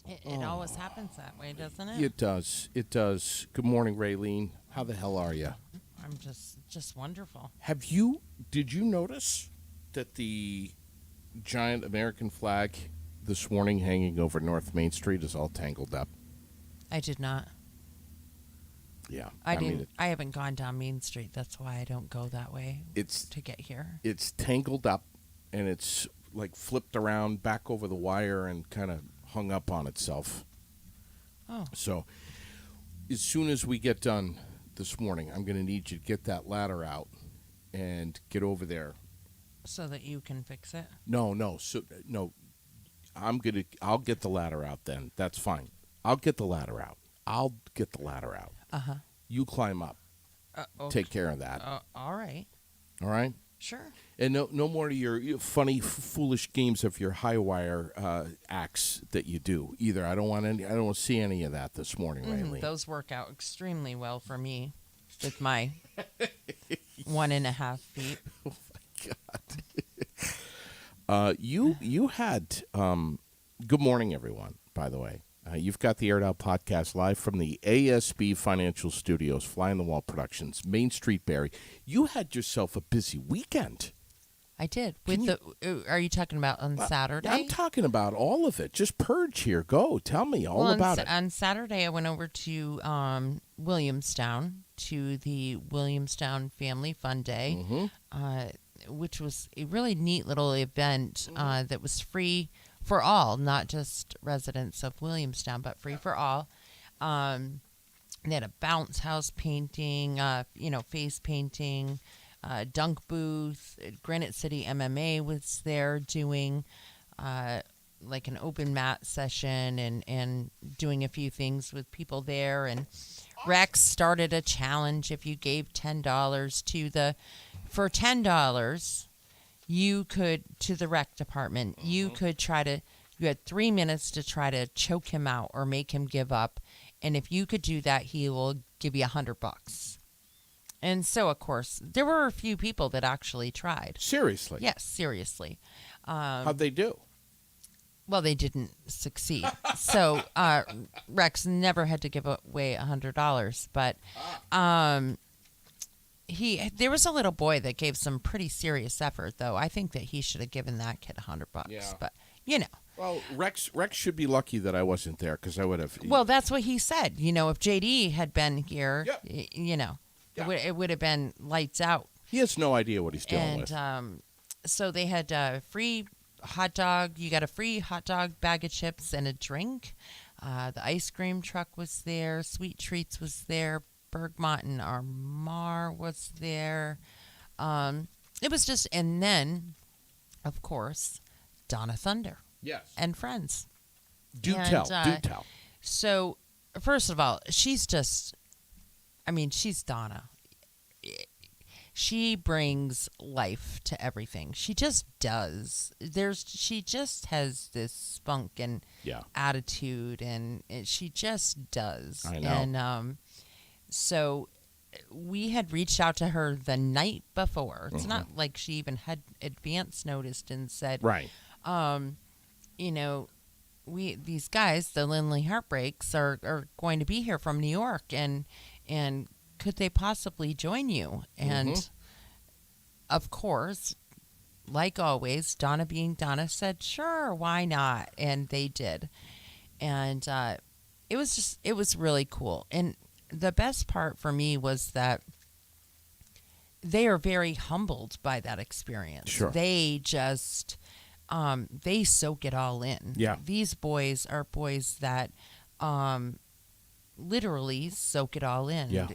It always happens that way, doesn't it? It does. It does. Good morning, Raylene. How the hell are you? I'm just wonderful. Did you notice that the giant American flag this morning hanging over North Main Street is all tangled up? I did not. Yeah. I mean, didn't. I haven't gone down Main Street. That's why I don't go that way it's to get here. it's tangled up and it's like flipped around back over the wire and kind of hung up on itself. Oh, So, as soon as we get done this morning, I'm going to need you to get that ladder out and get over there. so that you can fix it. No. I'll get the ladder out then. That's fine. I'll get the ladder out. Uh huh. You climb up. Okay. Take care of that. All right. All right? Sure. And no more of your funny, foolish games of your high wire acts that you do either. I don't want to see any of that this morning, Raylene. Those work out extremely well for me with my 1.5 feet. Oh my God. You had good morning, everyone. By the way, you've got the Aired Out podcast live from the ASB Financial Studios, Fly on the Wall Productions, Main Street, Barry. You had yourself a busy weekend. I did. Are you talking about on Saturday? I'm talking about all of it. Just purge here. Go. Tell me all about it. On Saturday, I went over to Williamstown to the Williamstown Family Fun Day, which was a really neat little event that was free for all, not just residents of Williamstown, but free for all. They had a bounce house painting, face painting, dunk booth. Granite City MMA was there doing like an open mat session and doing a few things with people there. And Rex started a challenge. If you gave $10 for $10, you could, to the rec department, you had 3 minutes to try to choke him out or make him give up. And if you could do that, he will give you $100. And so, of course, there were a few people that actually tried. Seriously? Yes, seriously. How'd they do? Well, they didn't succeed. So Rex never had to give away $100. But there was a little boy that gave some pretty serious effort, though. I think that he should have given that kid $100. Yeah. But, Well, Rex should be lucky that I wasn't there because I would have. Well, that's what he said. If JD had been here, Yeah. it would have been lights out. He has no idea what he's dealing with. And so they had free hot dog. You got a free hot dog, bag of chips, and a drink. The ice cream truck was there. Sweet Treats was there. Bergmont and Armar was there. It was just, and then, of course, Donna Thunder. Yes. And friends. Do tell. So, first of all, she's Donna. She brings life to everything. She just does. She just has this spunk and attitude, and she just does. I know. And so we had reached out to her the night before. It's not like she even had advance noticed and said, right. These guys, the Lindley Heartbreaks, are going to be here from New York, and could they possibly join you? And of course, like always, Donna being Donna said, sure, why not? And they did. And it was really cool. And the best part for me was that they are very humbled by that experience. Sure. They just they soak it all in. Yeah. These boys are boys that literally soak it all in. Yeah.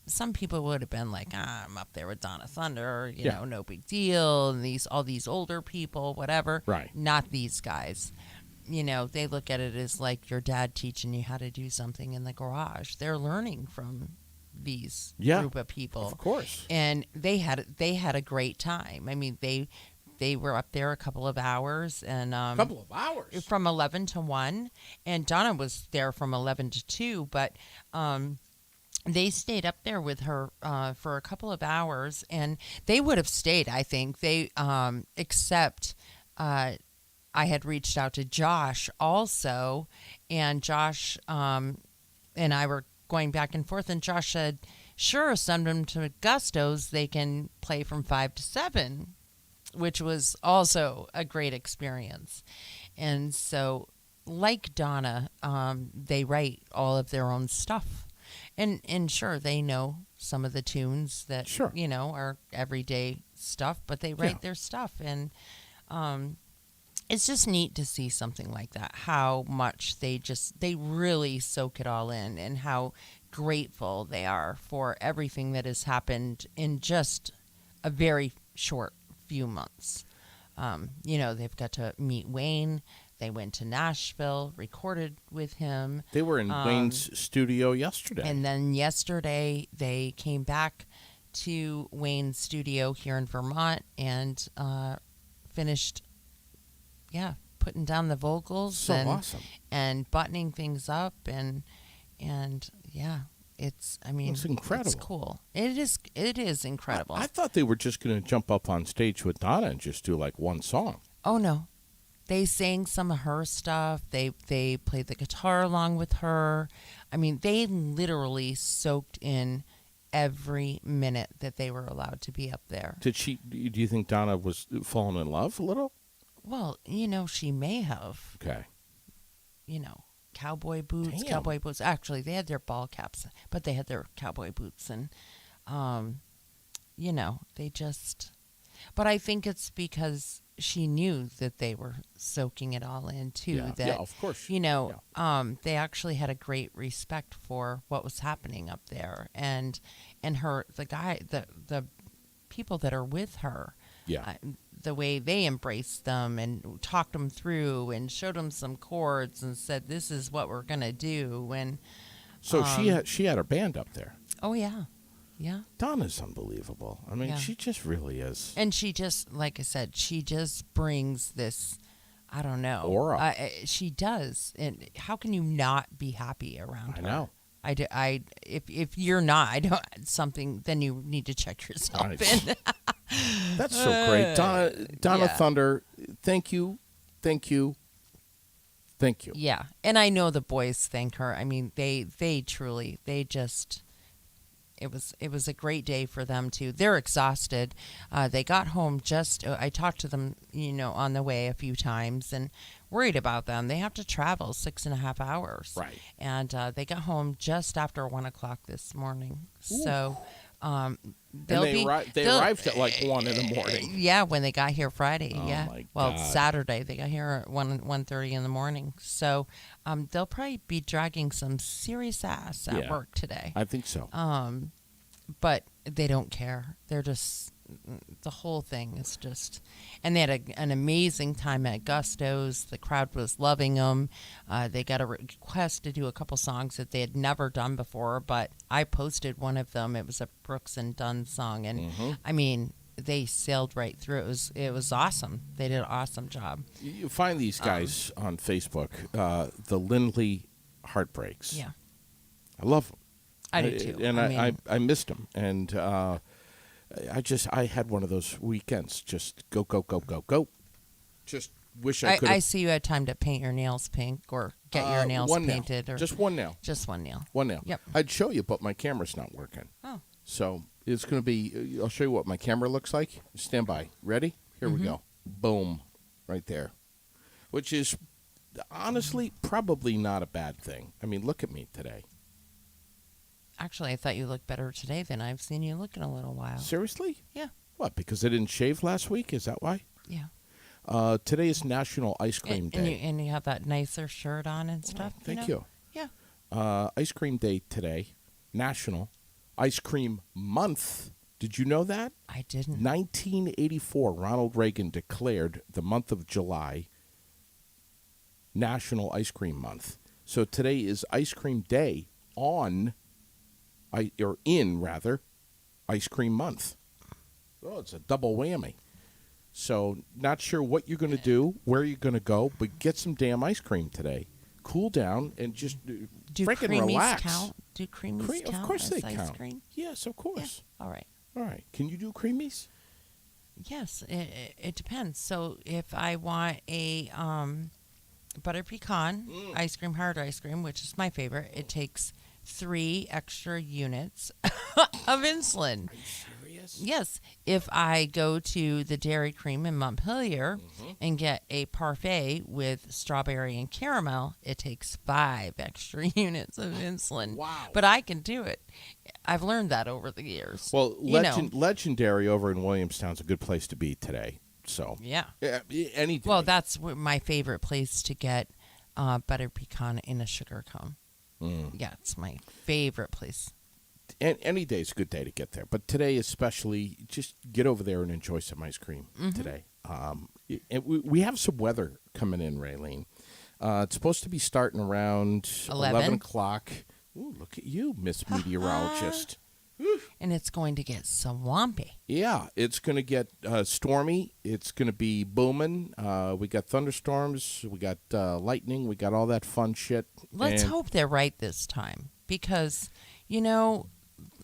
Some people would have been like, I'm up there with Donna Thunder, Yeah. no big deal. And all these older people, whatever. Right. Not these guys. They look at it as like your dad teaching you how to do something in the garage. They're learning from these group of people. Of course. And they had a great time. I mean, they were up there a couple of hours, and couple of hours from 11 to 1, and Donna was there from 11 to 2, but they stayed up there with her for a couple of hours, and they would have stayed, I think. They except I had reached out to Josh also, and Josh and I were going back and forth, and Josh said, sure, send them to Gusto's. They can play from 5 to 7, which was also a great experience. And so, like Donna, they write all of their own stuff. And sure, they know some of the tunes that, Sure. are everyday stuff, but they write their stuff. And it's just neat to see something like that, how much they really soak it all in, and how grateful they are for everything that has happened in just a very short few months. They've got to meet Wayne. They went to Nashville, recorded with him. They were in Wayne's studio yesterday. And then yesterday they came back to Wayne's studio here in Vermont and finished, putting down the vocals. So awesome. And buttoning things up. And it's incredible. It's cool. It is incredible. I thought they were just going to jump up on stage with Donna and just do like one song. Oh, no. They sang some of her stuff. They played the guitar along with her. I mean, they literally soaked in every minute that they were allowed to be up there. Do you think Donna was falling in love a little? Well, she may have. Okay. Cowboy boots, Damn. cowboy boots. Actually, they had their ball caps, but they had their cowboy boots. And, they just... But I think it's because she knew that they were soaking it all in too. Yeah, of course. They actually had a great respect for what was happening up there, and the people that are with her. Yeah. The way they embraced them and talked them through and showed them some chords and said, "This is what we're gonna do." And so she had her band up there. Oh yeah. Yeah. Donna's unbelievable. I mean, she just really is. And she just, like I said, she just brings this, I don't know. Aura. She does. And how can you not be happy around her? I know. If you're not, then you need to check yourself in. That's so great. Donna Thunder, thank you. Yeah. And I know the boys thank her. I mean, they truly, It was a great day for them too. They're exhausted. They got home I talked to them, on the way a few times and worried about them. They have to travel 6.5 hours. Right. And they got home just after 1:00 this morning. Ooh. So they arrived at like 1 in the morning. Yeah, when they got here Friday. Oh yeah. My well, God. Saturday they got here at 1:30 in the morning. So they'll probably be dragging some serious ass at work today. I think so. But they don't care. They're just, the whole thing is just, and they had an amazing time at Gusto's. The crowd was loving them. They got a request to do a couple songs that they had never done before, but I posted one of them. It was a Brooks and Dunn song, and I mean, they sailed right through. It was awesome. They did an awesome job. You find these guys on Facebook, the Lindley Heartbreaks. Yeah. I love them. I do too. And I missed them. And I had one of those weekends. Just go. Just wish I could. I see you had time to paint your nails pink or get your nails painted. Nail. Or just one nail. Just one nail. One nail. Yep. I'd show you, but my camera's not working. Oh. So it's going to be, I'll show you what my camera looks like. Stand by. Ready? Here we go. Boom. Right there. Which is, honestly, probably not a bad thing. I mean, look at me today. Actually, I thought you looked better today than I've seen you look in a little while. Seriously? Yeah. What, because I didn't shave last week? Is that why? Yeah. Today is National Ice Cream Day. And you have that nicer shirt on and stuff. Oh, thank you. Yeah. Ice Cream Day today. National Ice Cream Month. Did you know that? I didn't. 1984, Ronald Reagan declared the month of July National Ice Cream Month. So today is Ice Cream Day in Ice Cream Month. Oh, it's a double whammy. So not sure what you're going to do, where you're going to go, but get some damn ice cream today. Cool down and just freaking relax. Count? Do creamies count? Of course as they ice count. Cream? Yes, of course. Yeah. All right. All right. Can you do creamies? Yes, it depends. So if I want a butter pecan ice cream, hard ice cream, which is my favorite, it takes 3 extra units of insulin. Are you serious? Yes, if I go to the Dairy Cream in Montpelier Mm-hmm. and get a parfait with strawberry and caramel, it takes 5 extra units of insulin. Wow. But I can do it. I've learned that over the years. Well, You know. Legendary over in Williamstown's a good place to be today. So, Yeah. any day. Well, that's my favorite place to get butter pecan in a sugar cone. Yeah, it's my favorite place. Any day is a good day to get there, but today especially, just get over there and enjoy some ice cream today. And we have some weather coming in, Raylene. It's supposed to be starting around 11 o'clock. Ooh, look at you, Miss Meteorologist. And it's going to get swampy. Yeah, it's going to get stormy. It's going to be booming. We got thunderstorms. We got lightning. We got all that fun shit. Let's And- hope they're right this time because,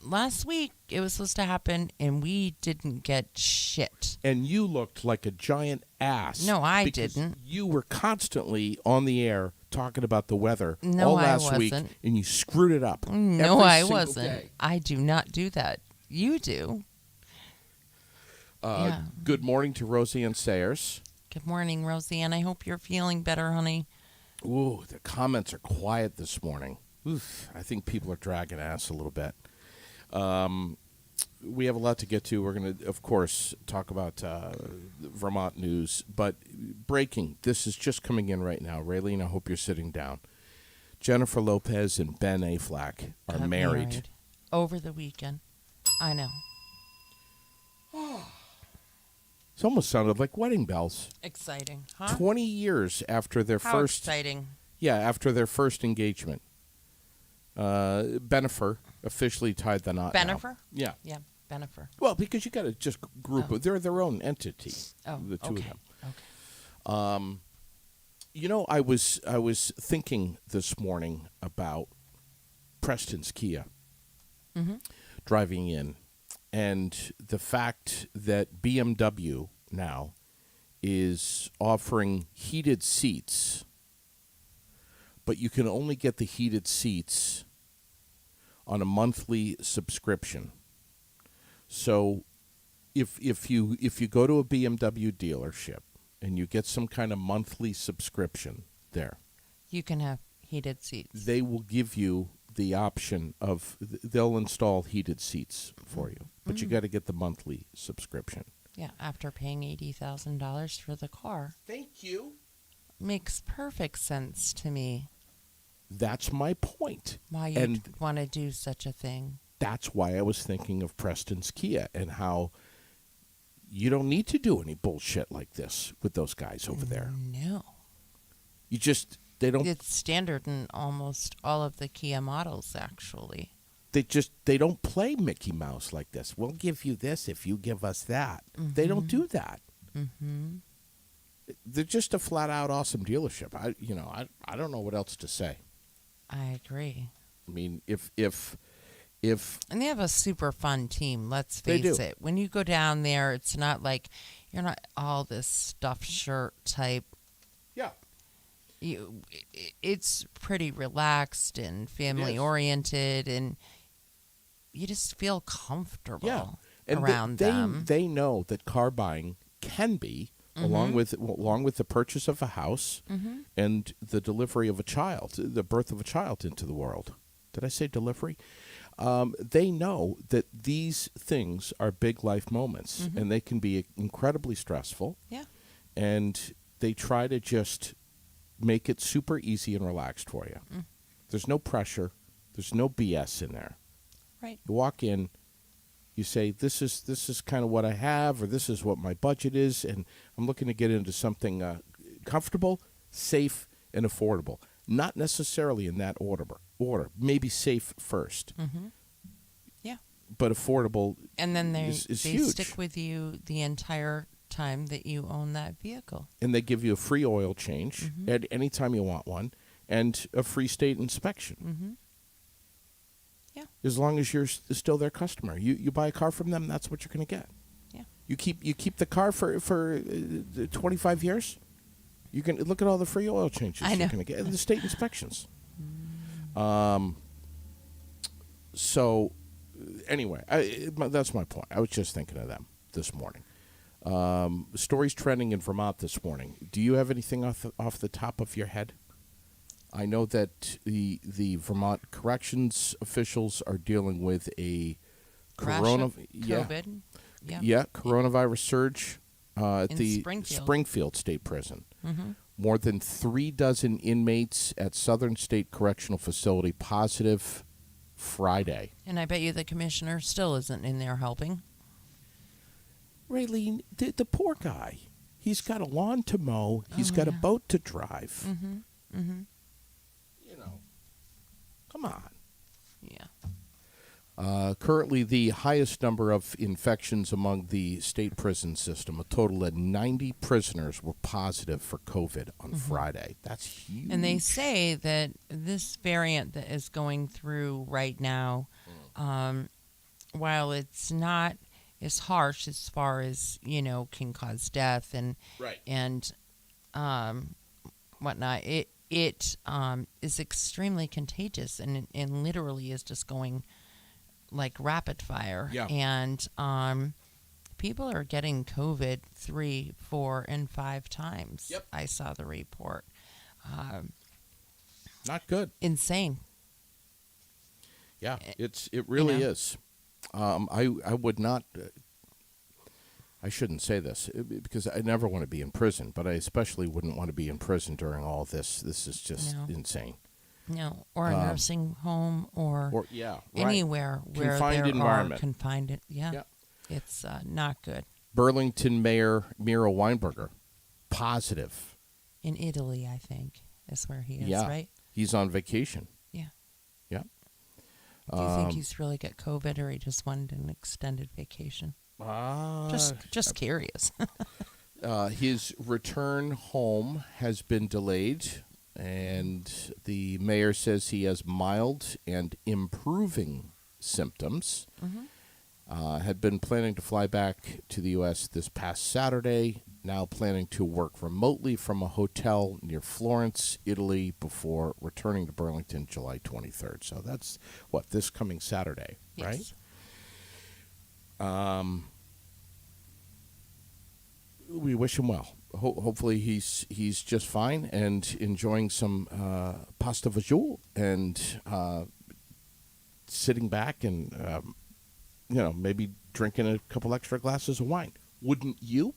last week it was supposed to happen and we didn't get shit. And you looked like a giant ass. No, I because didn't. You were constantly on the air talking about the weather No, all I last week, wasn't. and you screwed it up. No, every I single wasn't. day. I do not do that. You do. Yeah. Good morning to Rosie and Sayers. Good morning, Rosie, and I hope you're feeling better, honey. Ooh, the comments are quiet this morning. Oof, I think people are dragging ass a little bit. We have a lot to get to. We're going to, of course, talk about Vermont news. But breaking, this is just coming in right now. Raylene, I hope you're sitting down. Jennifer Lopez and Ben Affleck are Got married. over the weekend. I know. It almost sounded like wedding bells. Exciting, huh? 20 years after their How first, exciting. yeah, after their first engagement. Benifer officially tied the knot. now. Benifer? Yeah. Yeah, Benifer. Well, because you got to just group. Oh. They're their own entity. Oh, the two okay. of them. Okay. I was thinking this morning about Preston's Kia driving in, and the fact that BMW now is offering heated seats, but you can only get the heated seats on a monthly subscription. So if you go to a BMW dealership and you get some kind of monthly subscription there, You can have heated seats. they will give you the option of they'll install heated seats for you, but you got to get the monthly subscription. Yeah, after paying $80,000 for the car. Thank you. Makes perfect sense to me That's my point. why And- you'd want to do such a thing. That's why I was thinking of Preston's Kia and how you don't need to do any bullshit like this with those guys over there. No. You just they don't It's standard in almost all of the Kia models, actually. they don't play Mickey Mouse like this. We'll give you this if you give us that. They don't do that. Mm-hmm. They're just a flat out awesome dealership. I don't know what else to say. I agree. I mean, if And they have a super fun team, let's They face do. it. When you go down there, it's not like you're not all this stuffed shirt type. yeah, It's pretty relaxed and family oriented, and you just feel comfortable yeah, and around they them. they know that car buying can be along with the purchase of a house and the delivery of a child, the birth of a child into the world. Did I say delivery? They know that these things are big life moments, and they can be incredibly stressful. Yeah. And they try to just make it super easy and relaxed for you. There's no pressure. There's no BS in there. Right. You walk in, you say, this is kind of what I have, or this is what my budget is, and I'm looking to get into something comfortable, safe, and affordable. Not necessarily in that order. Maybe safe first. Yeah. But affordable And then they is they huge. stick with you the entire time that you own that vehicle. And they give you a free oil change at any time you want one, and a free state inspection. Yeah. As long as you're still their customer. You buy a car from them, that's what you're going to get. Yeah. You keep the car for 25 years. You can look at all the free oil changes I know. you're going to get, and the state inspections. So, anyway, that's my point. I was just thinking of them this morning. Stories trending in Vermont this morning. Do you have anything off the top of your head? I know that the Vermont corrections officials are dealing with a COVID. coronavirus surge at In the Springfield. State Prison. Mm-hmm. More than 36 inmates at Southern State Correctional Facility positive Friday. And I bet you the commissioner still isn't in there helping. Raylene, the poor guy. He's got a lawn to mow. He's got a boat to drive. Mm-hmm. Mm-hmm. You know, come on. Yeah. Currently, the highest number of infections among the state prison system, a total of 90 prisoners were positive for COVID on Friday. That's huge. And they say that this variant that is going through right now, while it's not as harsh as far as, can cause death and whatnot, it is extremely contagious and literally is just going like rapid fire. Yeah. And people are getting COVID 3, 4, and 5 times. Yep. I saw the report. Not good. Insane. Yeah, it really is. I would not. I shouldn't say this because I never want to be in prison, but I especially wouldn't want to be in prison during all this. This is just insane. No, or a nursing home or anywhere where confined there environment. are confined. Yeah. It's not good. Burlington Mayor Miro Weinberger, positive. In Italy, I think, is where he is, right? He's on vacation. Yeah. Yeah. Do you think he's really got COVID or he just wanted an extended vacation? Just curious. His return home has been delayed, and the mayor says he has mild and improving symptoms. Had been planning to fly back to the U.S. this past Saturday, now planning to work remotely from a hotel near Florence, Italy, before returning to Burlington July 23rd. So that's, this coming Saturday, right? We wish him well. Hopefully he's just fine and enjoying some pasta vajol and sitting back and maybe drinking a couple extra glasses of wine. Wouldn't you?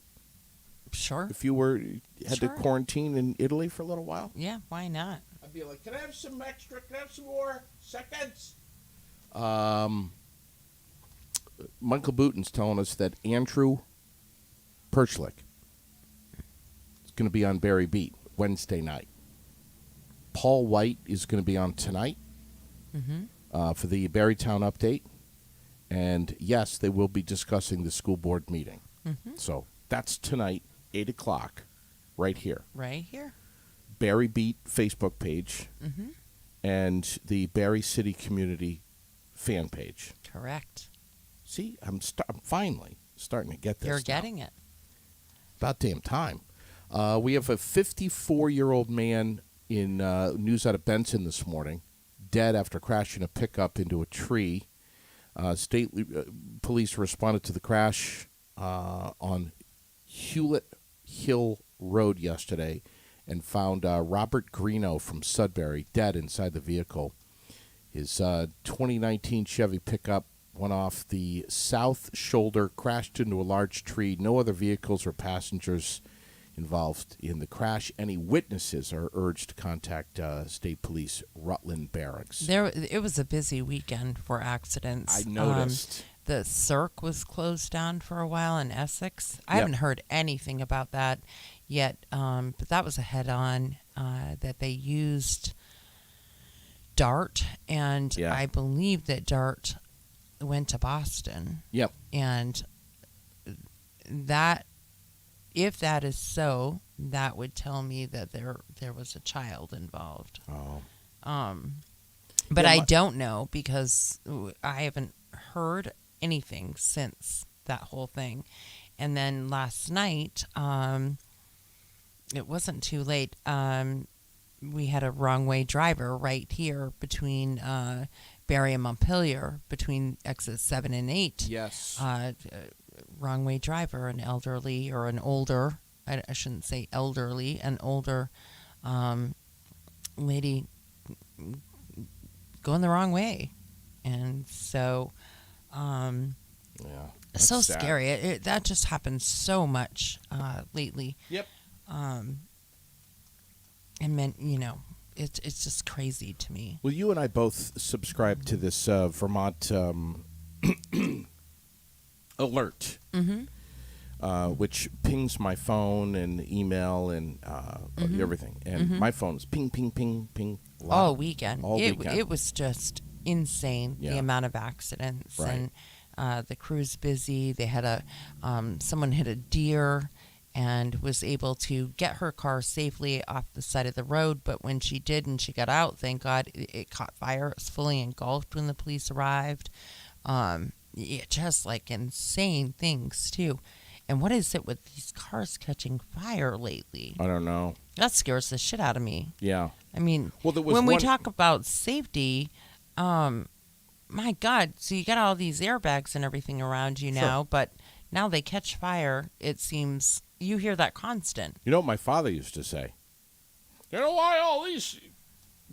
Sure. If you had to quarantine in Italy for a little while? Yeah, why not? I'd be like, can I have some extra? Can I have some more seconds? Michael Booten's telling us that Andrew Perchlik is going to be on Barry Beat Wednesday night. Paul White is going to be on tonight for the Barrytown update. And, yes, they will be discussing the school board meeting. So that's tonight, 8 o'clock, right here. Right here. Barry Beat Facebook page and the Barry City Community fan page. Correct. See, I'm finally starting to get this. You're getting it. About damn time. We have a 54-year-old man in news out of Benson this morning, dead after crashing a pickup into a tree. State police responded to the crash on Hewlett Hill Road yesterday and found Robert Greeno from Sudbury dead inside the vehicle. His 2019 Chevy pickup went off the south shoulder, crashed into a large tree. No other vehicles or passengers involved in the crash. Any witnesses are urged to contact State Police Rutland Barracks. It was a busy weekend for accidents. I noticed. The Cirque was closed down for a while in Essex. I haven't heard anything about that yet, but that was a head-on that they used DART, and I believe that DART went to Boston. Yep. And that, if that is so, that would tell me that there was a child involved. Oh. But I don't know because I haven't heard anything since that whole thing. And then last night, it wasn't too late. We had a wrong way driver right here between Barry and Montpelier, between exits 7 and 8. Yes. Wrong way driver, an elderly or an older, I shouldn't say elderly, an older lady going the wrong way. And so, That's so sad. scary. That just happens so much lately. Yep. And then, it's just crazy to me. Well, you and I both subscribe to this Vermont alert, which pings my phone and email and everything. And my phone's ping, ping, ping, ping. All weekend. All weekend. It was just insane, Yeah. the amount of accidents. Right. And the crew's busy. They had someone hit a deer and was able to get her car safely off the side of the road. But when she did and she got out, thank God, it caught fire. It was fully engulfed when the police arrived. Just like insane things, too. And what is it with these cars catching fire lately? I don't know. That scares the shit out of me. Yeah. I mean, Well, there was when we one- talk about safety, my God, so you got all these airbags and everything around you now, but now they catch fire. It seems you hear that constant. You know what my father used to say? You know why all these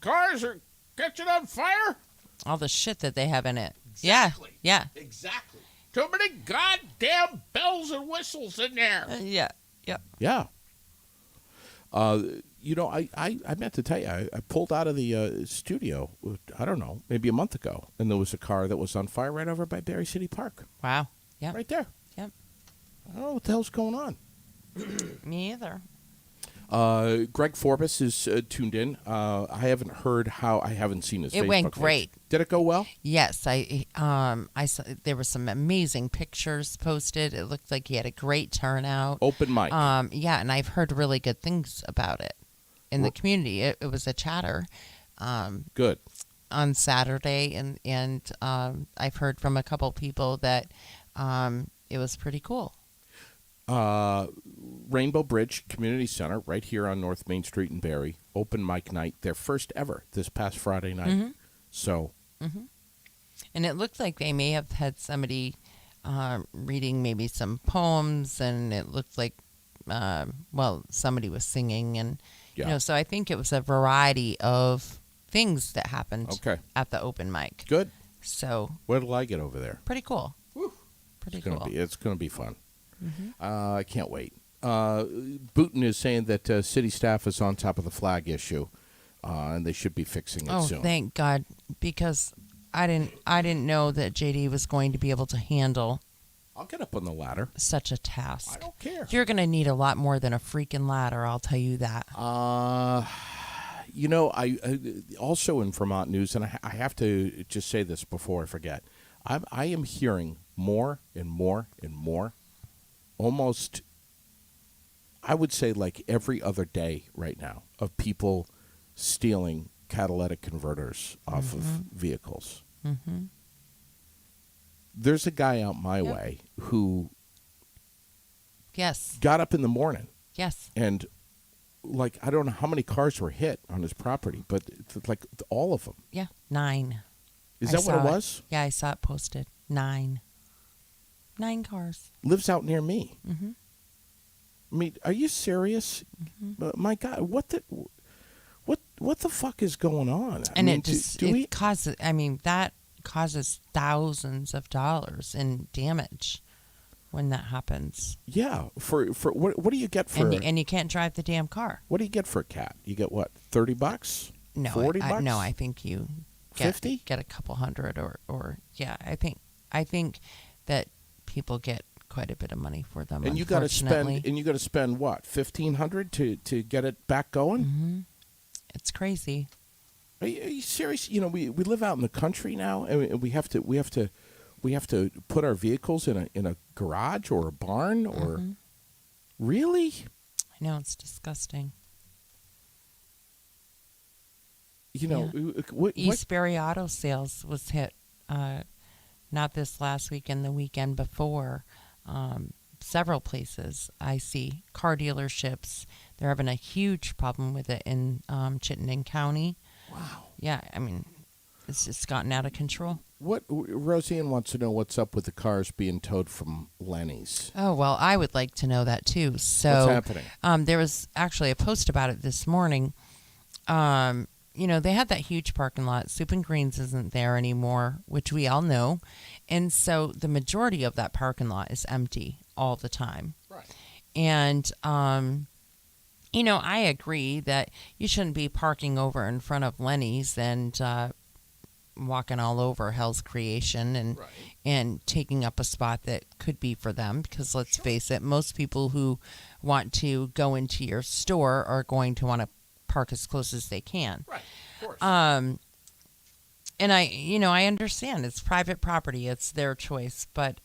cars are catching on fire? All the shit that they have in it. Exactly. Yeah. Exactly. Too many goddamn bells and whistles in there. Yeah. Yeah. Yeah. I meant to tell you, I pulled out of the studio, I don't know, maybe a month ago, and there was a car that was on fire right over by Berry City Park. Wow. Yeah. Right there. Yep. I don't know what the hell's going on. Me either. Greg Forbes is tuned in. I haven't heard how. I haven't seen his. It Facebook went page. great. Did it go well? Yes, I saw there were some amazing pictures posted. It looked like he had a great turnout. Open mic. Yeah, and I've heard really good things about it in the community. It was a chatter. Good. On Saturday, and I've heard from a couple people that it was pretty cool. Rainbow Bridge Community Center, right here on North Main Street in Barrie. Open mic night, their first ever, this past Friday night. Mm-hmm. So. Mm-hmm. And it looked like they may have had somebody reading maybe some poems, and it looked like, somebody was singing, and so I think it was a variety of things that happened at the open mic. Good. So. What'll I get over there? Pretty cool. Woo. Pretty cool. It's gonna be fun. Mm-hmm. I can't wait. Booton is saying that city staff is on top of the flag issue, and they should be fixing it soon. Oh, thank God, because I didn't know that JD was going to be able to handle. I'll get up on the ladder. Such a task. I don't care. You're going to need a lot more than a freaking ladder, I'll tell you that. I also in Vermont news, and I have to just say this before I forget. I am hearing more and more and more, almost, I would say like every other day right now, of people stealing catalytic converters off of vehicles. Mm-hmm. There's a guy out my way who got up in the morning. Yes. And like, I don't know how many cars were hit on his property, but like all of them. Yeah, 9. Is that what it was? Yeah, I saw it posted. 9. 9 cars. Lives out near me. Mm-hmm. I mean, are you serious? Mm-hmm. My God, what the fuck is going on? And it causes. I mean, that causes thousands of dollars in damage when that happens. Yeah, for what do you get for? And you can't drive the damn car. What do you get for a cat? You get what? $30? No, $40? No, I think you get 50? Get a couple hundred or yeah. I think that people get quite a bit of money for them. And you got to spend what, $1,500 to get it back going? Mm-hmm. It's crazy. Are you serious? You know, we live out in the country now, and we have to put our vehicles in a garage or a barn or really? I know, it's disgusting. You know, Eastbury Auto Sales was hit not this last weekend, the weekend before. several places. I see car dealerships. They're having a huge problem with it in Chittenden County. Wow. Yeah, I mean, it's just gotten out of control. Roseanne wants to know what's up with the cars being towed from Lenny's. Oh, well, I would like to know that too. So, what's happening? There was actually a post about it this morning. They had that huge parking lot. Soup and Greens isn't there anymore, which we all know. And so the majority of that parking lot is empty all the time. Right. And, I agree that you shouldn't be parking over in front of Lenny's and walking all over Hell's Creation and taking up a spot that could be for them. Because let's face it, most people who want to go into your store are going to want to park as close as they can. Right, of course. And I understand it's private property, it's their choice, but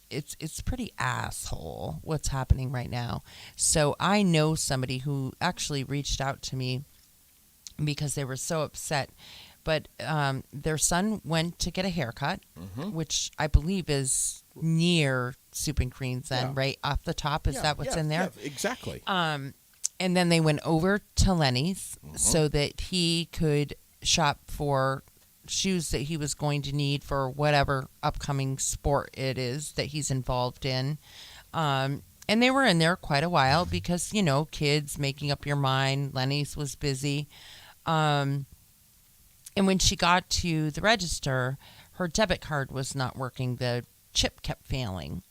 it's pretty asshole what's happening right now. So I know somebody who actually reached out to me because they were so upset. But their son went to get a haircut, which I believe is near Soup and Greens, right off the top. Is that what's in there? Yeah, exactly. And then they went over to Lenny's so that he could shop for shoes that he was going to need for whatever upcoming sport it is that he's involved in. And they were in there quite a while because, kids making up your mind. Lenny's was busy. And when she got to the register, her debit card was not working. The chip kept failing.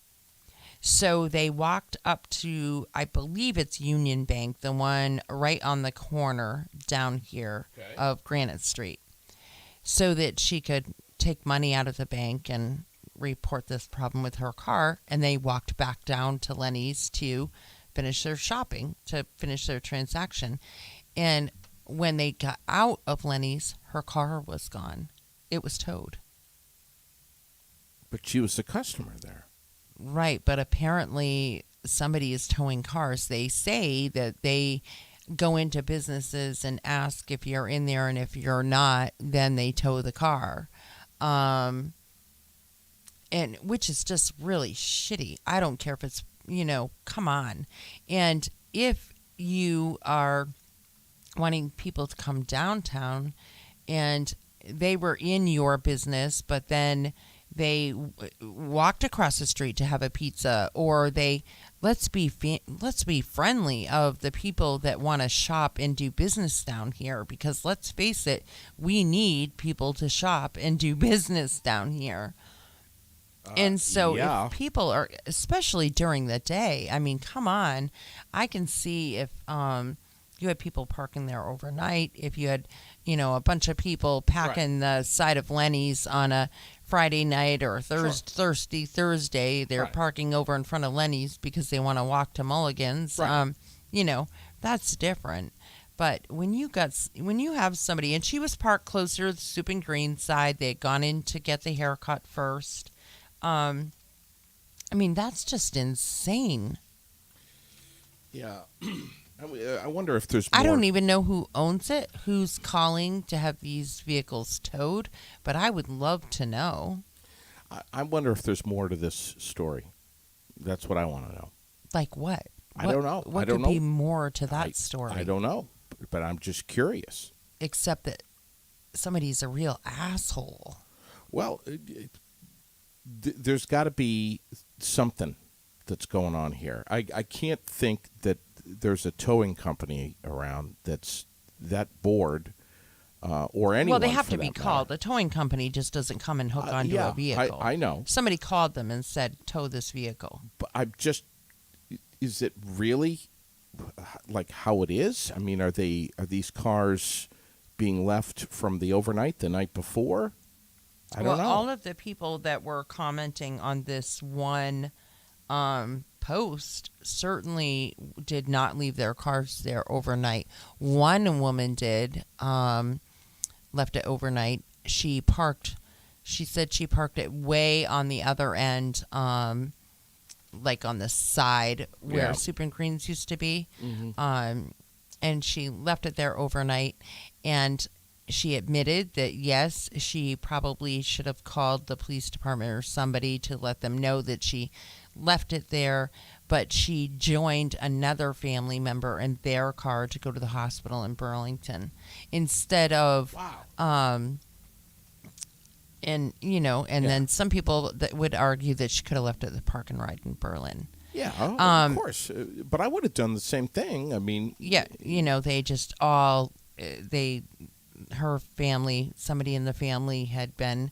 So they walked up to, I believe it's Union Bank, the one right on the corner down here of Granite Street, so that she could take money out of the bank and report this problem with her car. And they walked back down to Lenny's to finish their shopping, to finish their transaction. And when they got out of Lenny's, her car was gone. It was towed. But she was a customer there. Right, but apparently somebody is towing cars. They say that they go into businesses and ask if you're in there, and if you're not, then they tow the car. And which is just really shitty. I don't care if it's, come on. And if you are wanting people to come downtown and they were in your business, but then they walked across the street to have a pizza, or let's be friendly of the people that want to shop and do business down here, because let's face it, we need people to shop and do business down here. And so if people are, especially during the day, I mean, come on, I can see if you had people parking there overnight, if you had, a bunch of people packing the side of Lenny's on a Friday night or Thursday, they're parking over in front of Lenny's because they want to walk to Mulligan's. That's different. But when you have somebody, and she was parked closer to the Soup and Green side, they had gone in to get the haircut first. That's just insane. Yeah. I wonder if there's more. I don't even know who owns it, who's calling to have these vehicles towed, but I would love to know. I wonder if there's more to this story. That's what I want to know. Like what? I don't know. What could be more to that story? I don't know, but I'm just curious. Except that somebody's a real asshole. Well, there's got to be something that's going on here. I can't think that there's a towing company around that's that bored, or anyone. Well, they have for to be that called. matter. The towing company just doesn't come and hook onto a vehicle. I know. Somebody called them and said, tow this vehicle. But is it really like how it is? I mean, are these cars being left from the overnight the night before? I don't know. All of the people that were commenting on this one post certainly did not leave their cars there overnight. One woman did, left it overnight. She said she parked it way on the other end, like on the side where Soup and Greens used to be. Mm-hmm. And she left it there overnight, and she admitted that, yes, she probably should have called the police department or somebody to let them know that she left it there, but she joined another family member in their car to go to the hospital in Burlington instead of and then some people that would argue that she could have left it at the park and ride in Berlin. Yeah, of course. But I would have done the same thing. I mean, yeah, they just her family, somebody in the family had been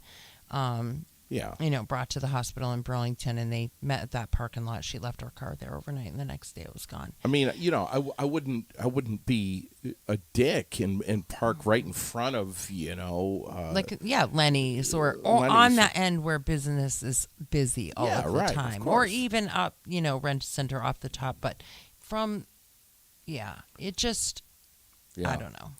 brought to the hospital in Burlington, and they met at that parking lot. She left her car there overnight, and the next day it was gone. I mean, I wouldn't be a dick and park right in front of Lenny's or Lenny's. On that end where business is busy all of the time, of or course. even up rent center off the top. But it just I don't know.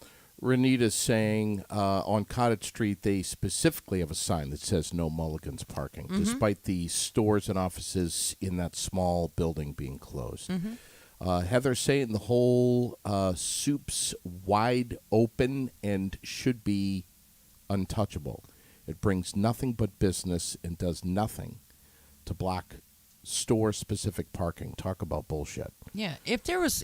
Renita's saying on Cottage Street they specifically have a sign that says no mulligans parking, despite the stores and offices in that small building being closed. Heather saying the whole soup's wide open and should be untouchable. It brings nothing but business and does nothing to block store-specific parking. Talk about bullshit. Yeah, if there was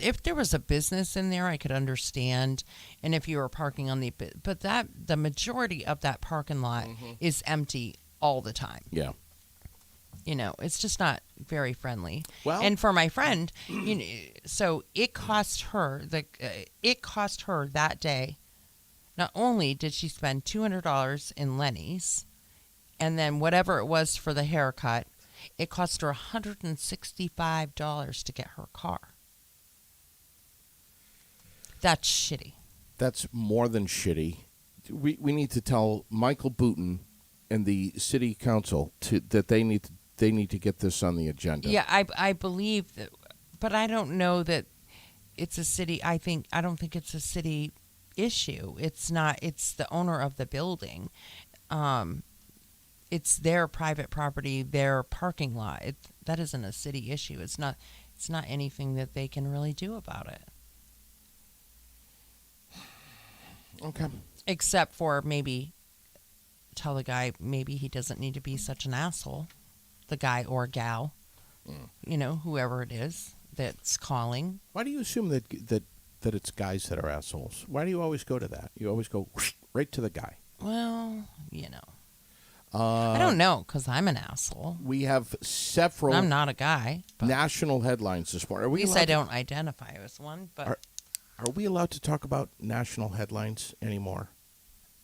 a business in there, I could understand, and if you were parking on but the majority of that parking lot is empty all the time. Yeah, it's just not very friendly. Well, and for my friend, so it cost her that day. Not only did she spend $200 in Lenny's, and then whatever it was for the haircut. It cost her $165 to get her car. That's shitty. That's more than shitty. We need to tell Michael Booten and the city council that they need to get this on the agenda. Yeah, I believe that, but I don't know that it's a city. I don't think it's a city issue. It's not. It's the owner of the building. It's their private property, their parking lot. That isn't a city issue. It's not anything that they can really do about it. Okay. Except for maybe tell the guy maybe he doesn't need to be such an asshole. The guy or gal, whoever it is that's calling. Why do you assume that it's guys that are assholes? Why do you always go to that? You always go right to the guy. Well, I don't know, because I'm an asshole. We have several. I'm not a guy. National headlines this morning. At least I don't identify as one. But are we allowed to talk about national headlines anymore?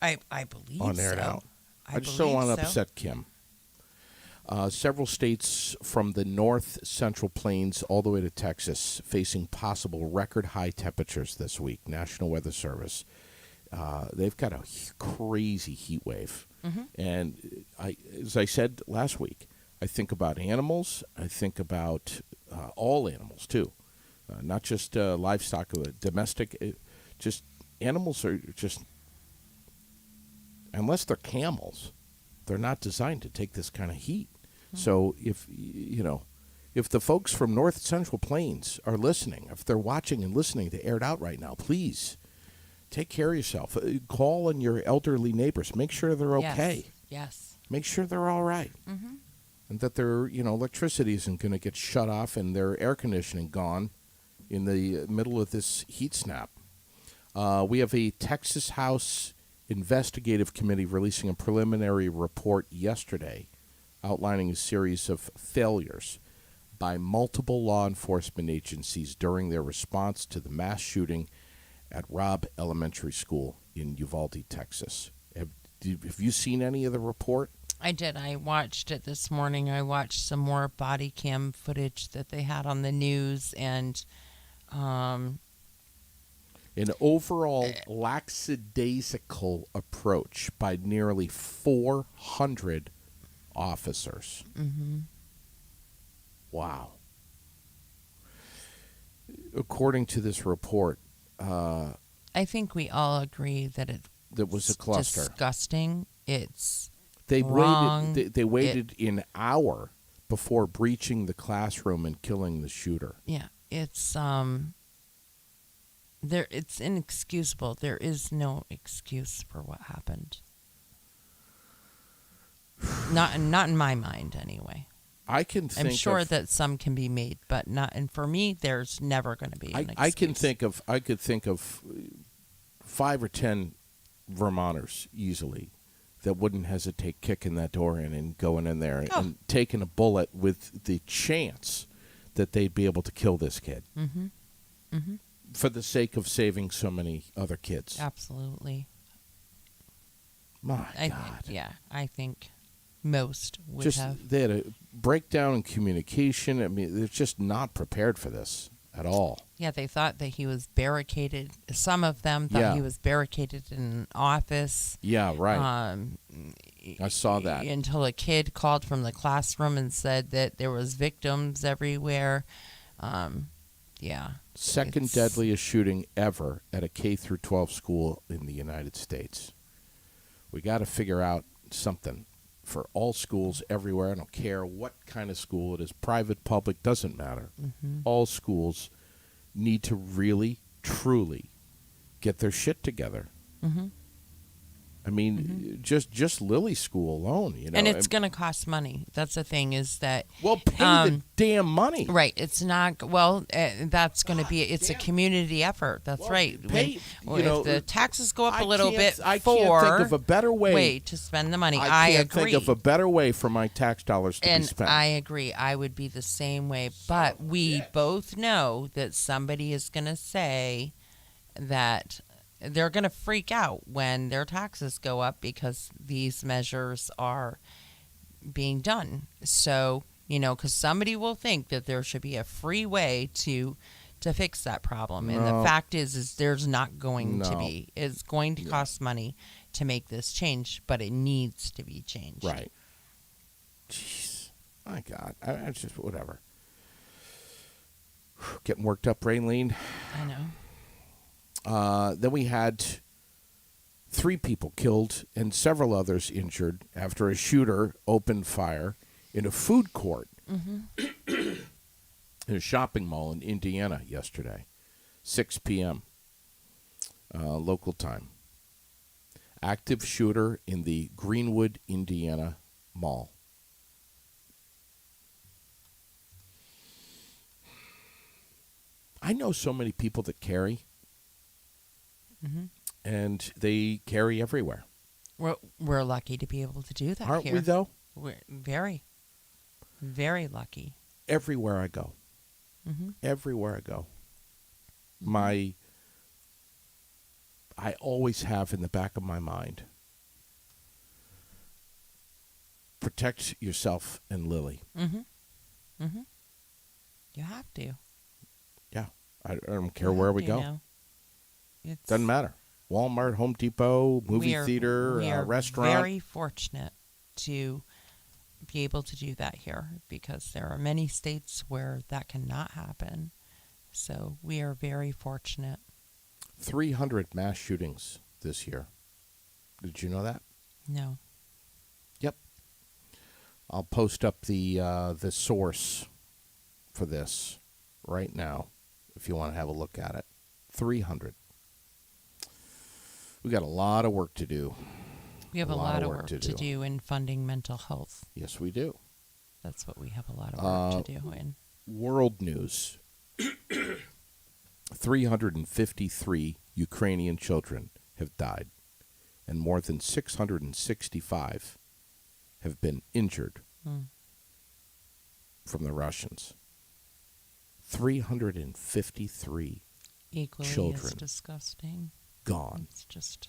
I believe on Air so. Out. I just don't want to upset Kim. Several states from the north central plains all the way to Texas facing possible record high temperatures this week. National Weather Service. They've got a crazy heat wave. And as I said last week, I think about animals. I think about all animals, too. Not just livestock, domestic. Just animals are just, unless they're camels, they're not designed to take this kind of heat. So if the folks from North Central Plains are listening, if they're watching and listening to Aired Out right now, please take care of yourself. Call on your elderly neighbors. Make sure they're okay. Yes. Make sure they're all right. And that their electricity isn't going to get shut off and their air conditioning gone in the middle of this heat snap. We have a Texas House Investigative Committee releasing a preliminary report yesterday outlining a series of failures by multiple law enforcement agencies during their response to the mass shooting at Robb Elementary School in Uvalde, Texas. Have you seen any of the report? I did. I watched it this morning. I watched some more body cam footage that they had on the news, and an overall lackadaisical approach by nearly 400 officers. Wow. According to this report, I think we all agree that it was a cluster. Disgusting. It's they wrong. waited an hour before breaching the classroom and killing the shooter. Yeah, it's it's inexcusable. There is no excuse for what happened. Not in my mind, anyway. I can think I'm sure of, that some can be made, but not. And for me, there's never going to be an excuse. I could think of 5 or 10 Vermonters easily that wouldn't hesitate kicking that door in and going in there and taking a bullet with the chance that they'd be able to kill this kid for the sake of saving so many other kids. Absolutely. My God. I think most would Just have. they had a breakdown in communication. I mean, they're just not prepared for this at all. Yeah, they thought that he was barricaded. Some of them thought he was barricaded in an office. Yeah, right. I saw that. Until a kid called from the classroom and said that there was victims everywhere. Second deadliest shooting ever at a K through 12 school in the United States. We got to figure out something for all schools everywhere. I don't care what kind of school it is, private, public, doesn't matter. All schools need to really, truly get their shit together. I mean, just Lily School alone, you know. And it's going to cost money. That's the thing is that... Well, pay the damn money. Right. It's not... Well, that's going to be... It's a community effort. That's right. Pay, if the taxes go up a little bit I can't think of a better way to spend the money. I can't agree. think of a better way for my tax dollars to be spent. I agree. I would be the same way. But we both know that somebody is going to say that... They're going to freak out when their taxes go up because these measures are being done. So, because somebody will think that there should be a free way to fix that problem. And the fact is there's not going to be. It's going to cost money to make this change, but it needs to be changed. Right. Jeez. My God. I just, whatever. Getting worked up, Raylene. I know. Then we had 3 people killed and several others injured after a shooter opened fire in a food court in a shopping mall in Indiana yesterday, 6 p.m. Local time. Active shooter in the Greenwood, Indiana mall. I know so many people that carry. And they carry everywhere. We're lucky to be able to do that. Aren't here. we, though? We're very, very lucky. Everywhere I go. Everywhere I go. I always have in the back of my mind, protect yourself and Lily. You have to. Yeah. I don't care where we go. It's Doesn't matter. Walmart, Home Depot, movie theater, restaurant. We are very fortunate to be able to do that here because there are many states where that cannot happen. So we are very fortunate. 300 mass shootings this year. Did you know that? No. Yep. I'll post up the source for this right now if you want to have a look at it. 300. We got a lot of work to do. We have a lot of work to do in funding mental health. Yes, we do. That's what we have a lot of work to do in. World news. 353 Ukrainian children have died, and more than 665 have been injured from the Russians. 353 Equally children as disgusting. Gone. It's just...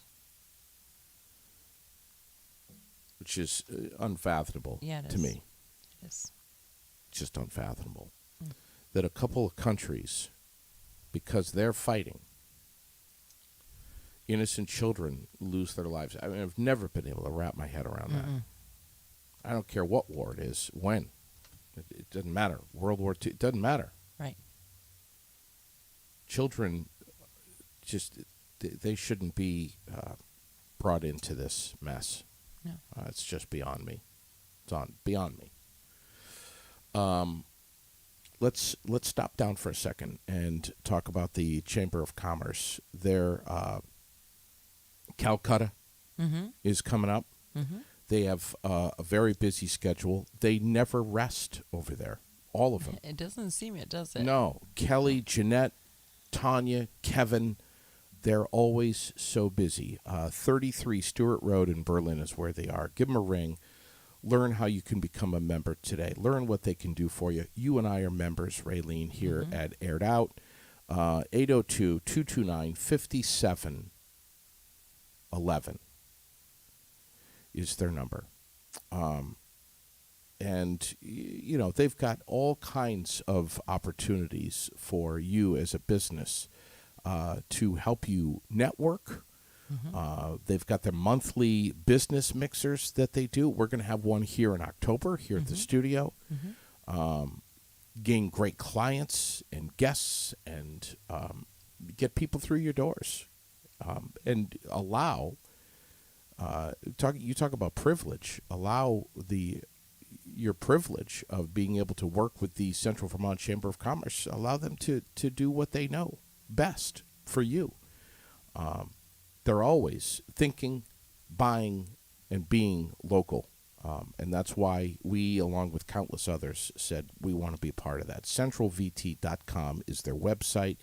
Which is unfathomable to me. It is. Just unfathomable. That a couple of countries, because they're fighting, innocent children lose their lives. I mean, I've never been able to wrap my head around that. I don't care what war it is, when. It doesn't matter. World War II, it doesn't matter. Right. Children, just, they shouldn't be brought into this mess. No. It's just beyond me. It's beyond me. Let's stop down for a second and talk about the Chamber of Commerce. Their Calcutta is coming up. They have a very busy schedule. They never rest over there, all of them. It doesn't seem it, does it? No. Kelly, Jeanette, Tanya, Kevin, they're always so busy. 33 Stewart Road in Berlin is where they are. Give them a ring. Learn how you can become a member today. Learn what they can do for you. You and I are members, Raylene, here at Aired Out. 802-229-5711 is their number. And, you know, they've got all kinds of opportunities for you as a business to help you network. They've got their monthly business mixers that they do. We're going to have one here in October here at the studio. Gain great clients and guests and get people through your doors and allow you talk about privilege. Allow your privilege of being able to work with the Central Vermont Chamber of Commerce. Allow them to do what they know best for you. They're always thinking, buying, and being local. And that's why we, along with countless others, said we want to be a part of that. CentralVT.com is their website.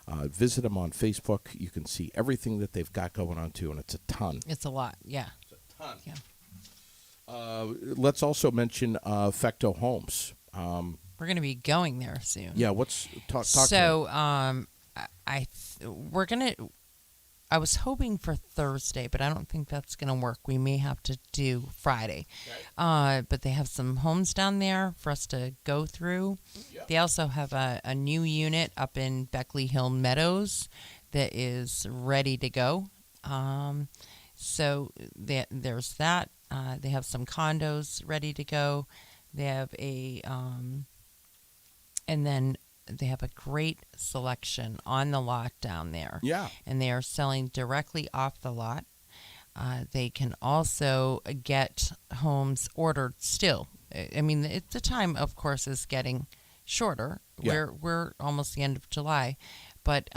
Visit them on Facebook. You can see everything that they've got going on, too, and it's a ton. It's a lot, yeah. It's a ton. Yeah. Let's also mention Fecto Homes. We're going to be going there soon. Yeah, talk so, to me. we're going to... I was hoping for Thursday, but I don't think that's going to work. We may have to do Friday. Okay. But they have some homes down there for us to go through. Yep. They also have a new unit up in Beckley Hill Meadows that is ready to go. So there's that. They have some condos ready to go. They have and then they have a great selection on the lot down there. Yeah. And they are selling directly off the lot. They can also get homes ordered still. I mean, the time, of course, is getting shorter. Yeah. We're almost the end of July. But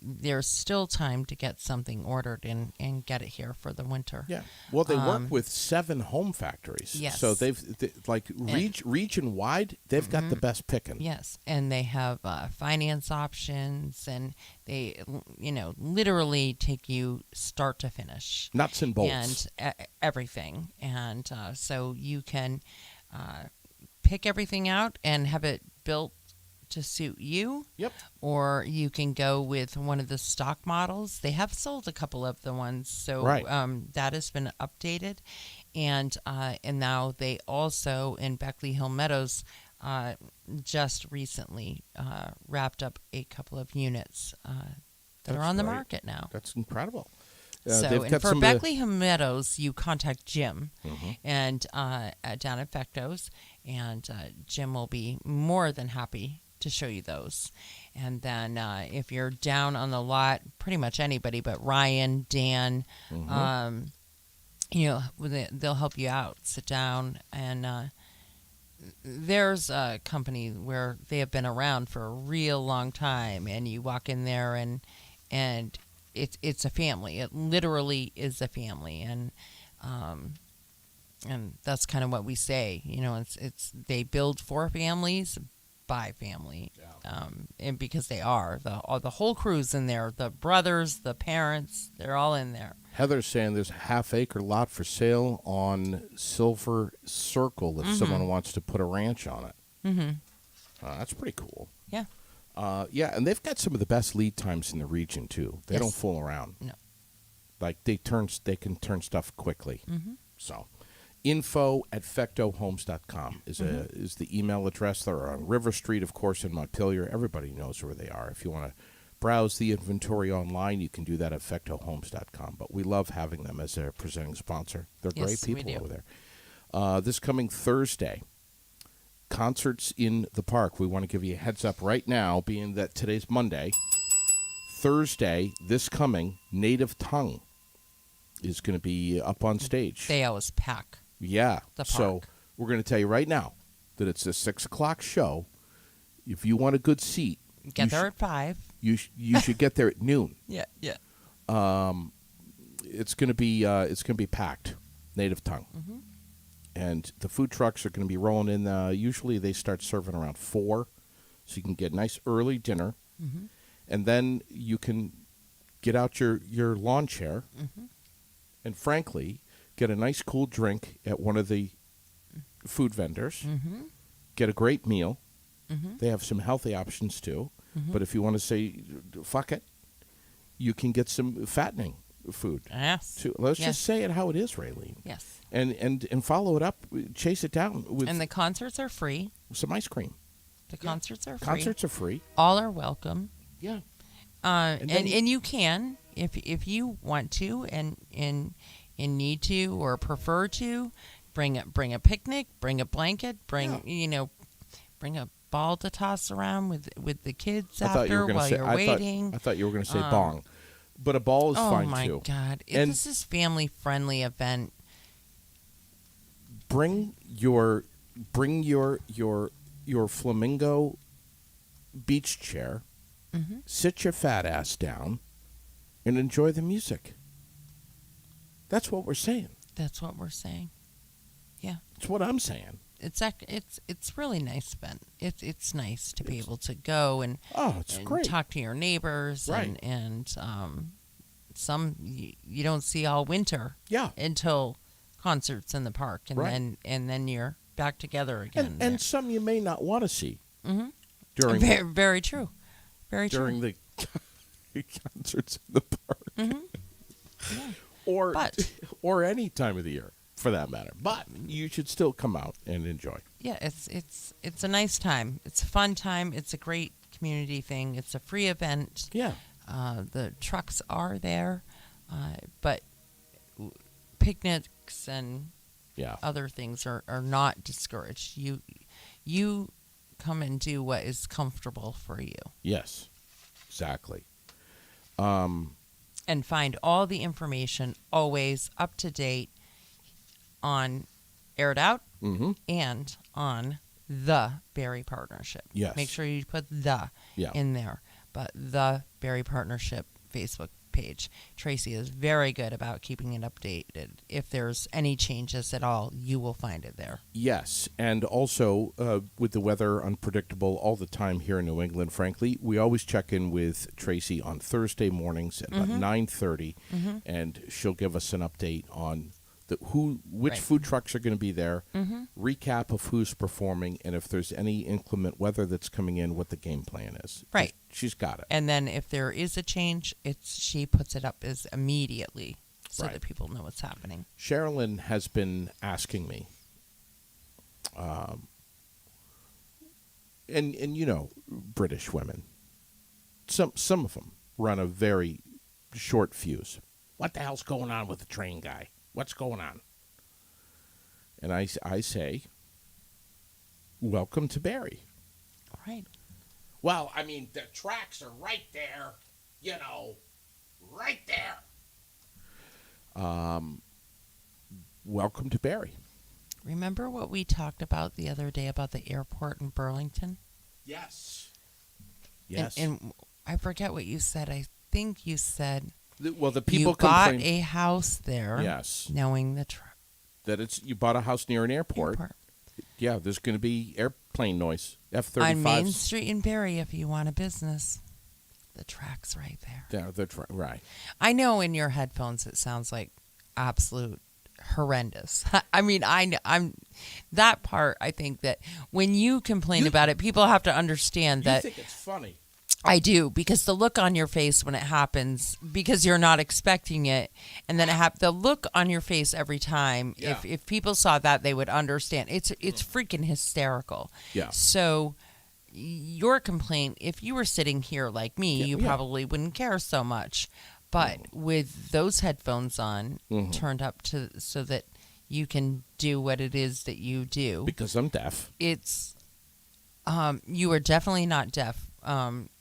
there's still time to get something ordered and get it here for the winter. Yeah. Well, they work with 7 home factories. Yes. So region wide, they've got the best picking. Yes. And they have finance options, and they, literally take you start to finish. Nuts and bolts. And everything. And so you can pick everything out and have it built to suit you. Yep. Or you can go with one of the stock models. They have sold a couple of the ones, so right. That has been updated, and now they also in Beckley Hill Meadows just recently wrapped up a couple of units that are on the market now. That's incredible. So, and for Beckley Hill Meadows, you contact Jim and down at Fectos, and Jim will be more than happy to show you those. And then if you're down on the lot, pretty much anybody but Ryan, Dan, they'll help you out. Sit down, and there's a company where they have been around for a real long time, and you walk in there and it's a family. It literally is a family, and that's kind of what we say. It's they build for families by family, and because they are the whole crew's in there. The brothers, the parents, they're all in there. Heather's saying there's a half-acre lot for sale on Silver Circle if someone wants to put a ranch on it. That's pretty cool. Yeah. And they've got some of the best lead times in the region too. They don't fool around. No. Like they can turn stuff quickly. So, info@fectohomes.com is the email address. They're on River Street, of course, in Montpelier. Everybody knows where they are. If you want to browse the inventory online, you can do that at fectohomes.com. But we love having them as a presenting sponsor. They're great people over there. This coming Thursday, concerts in the park. We want to give you a heads up right now, being that today's Monday. Thursday, this coming, Native Tongue is going to be up on stage. They always pack. Yeah. The park. So we're going to tell you right now that it's a 6 o'clock show. If you want a good seat, get there at 5. You should get there at noon. Yeah. It's going to be packed. native tongue. Mm-hmm. And the food trucks are going to be rolling in. Usually they start serving around 4, so you can get a nice early dinner. Mm-hmm. And then you can get out your lawn chair Mm-hmm. and, frankly, get a nice cool drink at one of the food vendors. Mm-hmm. Get a great meal. Mm-hmm. They have some healthy options, too. Mm-hmm. But if you want to say, fuck it, you can get some fattening food. Yes. Too. Let's Yes. just say it how it is, Raylene. Yes. And follow it up, chase it down with And the concerts are free. some ice cream. The concerts are free. Concerts are free. All are welcome. Yeah. And then- you can, if you want to and need to or prefer to, bring a picnic, bring a blanket, bring a ball to toss around with the kids after while you're waiting. I thought you were going to say bong, but a ball is fine too. Oh my God! And this is family friendly event. Bring your flamingo beach chair. Mm-hmm. Sit your fat ass down, and enjoy the music. That's what we're saying. That's what we're saying. Yeah. That's what I'm saying. It's really nice event. It's nice to be able to go and It's and great. talk to your neighbors Right. and some you don't see all winter Yeah. until concerts in the park and Right. then you're back together again. And some you may not want to see Mm-hmm. during very, very true. Very during true. the concerts in the park. Mm-hmm. Yeah. or any time of the year for that matter. But you should still come out and enjoy. Yeah, it's a nice time. It's a fun time. It's a great community thing. It's a free event. Yeah. The trucks are there, but picnics and Yeah. other things are not discouraged. You come and do what is comfortable for you. Yes. Exactly. And find all the information always up to date on Air It Out Mm-hmm. and on the Berry Partnership. Yes. Make sure you put the Yeah. in there. But the Berry Partnership Facebook page. Tracy is very good about keeping it updated. If there's any changes at all, you will find it there. Yes, and also with the weather unpredictable all the time here in New England, frankly, we always check in with Tracy on Thursday mornings at about 9:30, and she'll give us an update on which Right. food trucks are going to be there, recap of who's performing, and if there's any inclement weather that's coming in, what the game plan is. Right. She's got it. And then if there is a change, she puts it up as immediately so Right. that people know what's happening. Sherilyn has been asking me, and you know, British women, some of them run a very short fuse. What the hell's going on with the train guy? What's going on? And I say, welcome to Barrie. All right. Well, I mean, the tracks are right there, you know, right there. Welcome to Barrie. Remember what we talked about the other day about the airport in Burlington? Yes. Yes. And I forget what you said. I think you said Well, the people you bought complain. a house there. Yes. Knowing the That you bought a house near an airport. Yeah, there's going to be airplane noise. F-35s. On Main Street in Barrie, if you want a business, the track's right there. Right. I know in your headphones it sounds like absolute horrendous. I mean, I'm that part. I think that when you complain about it, people have to understand that. You think it's funny. I do, because the look on your face when it happens, because you're not expecting it, and then the look on your face every time. Yeah. If people saw that, they would understand. It's freaking hysterical. Yeah. So your complaint, if you were sitting here like me, you probably wouldn't care so much. But with those headphones on, turned up so that you can do what it is that you do. Because I'm deaf. It's you are definitely not deaf.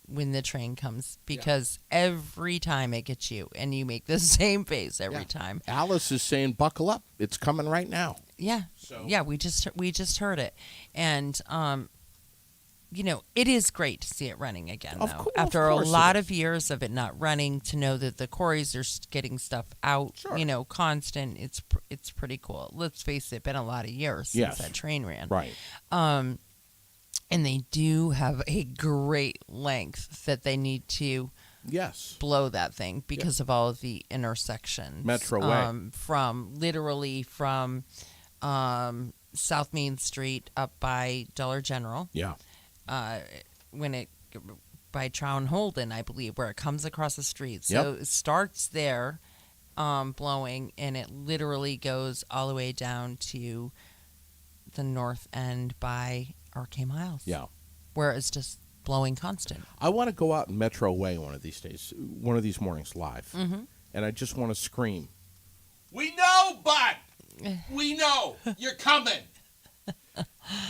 When the train comes, because every time it gets you and you make the same face every time. Alice is saying, buckle up. It's coming right now. Yeah. So. Yeah, we just heard it. And it is great to see it running again, Of though. course, After of a course it lot is. of years of it not running, to know that the quarries are getting stuff out, Sure. constant, it's pretty cool. Let's face it, been a lot of years since Yes. that train ran. Right. And they do have a great length that they need to Yes. blow that thing because of all of the intersections. Metro Way. From South Main Street up by Dollar General. Yeah. When it by Trow Holden, I believe, where it comes across the street. So it starts there, blowing, and it literally goes all the way down to the north end by Arcade Miles. Yeah. Where it's just blowing constant. I want to go out in Metro Way one of these days, one of these mornings live, and I just want to scream, "We know, bud! We know you're coming!"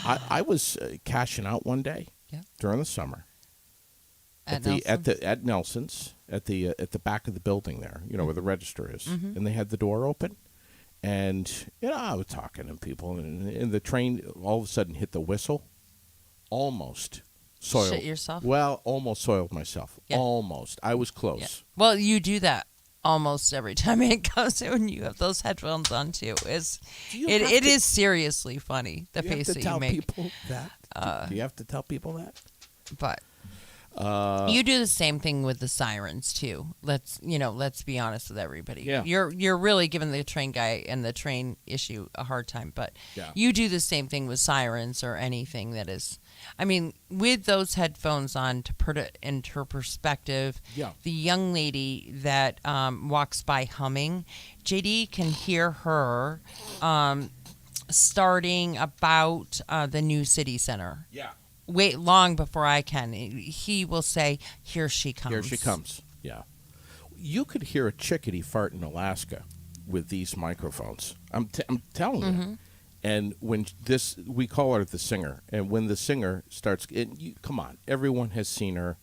I was cashing out one day during the summer at Nelson's at the back of the building there, where the register is, and they had the door open, and I was talking to people, and the train all of a sudden hit the whistle, almost soiled. Shit yourself? Well, almost soiled myself. Yeah. Almost. I was close. Yeah. Well, you do that almost every time it comes when you have those headphones on too. It is seriously funny, the face that you make. Do you have to tell people that? Do you have to tell people that? But you do the same thing with the sirens too. Let's be honest with everybody. Yeah. You're really giving the train guy and the train issue a hard time, but you do the same thing with sirens or anything that is. I mean, with those headphones on, to put it into perspective, the young lady that walks by humming, JD can hear her starting about the new city center. Yeah. Wait long before I can. He will say, "Here she comes." Here she comes. Yeah. You could hear a chickadee fart in Alaska with these microphones. I'm telling you. And when we call her the singer, and when the singer starts, come on, everyone has seen her.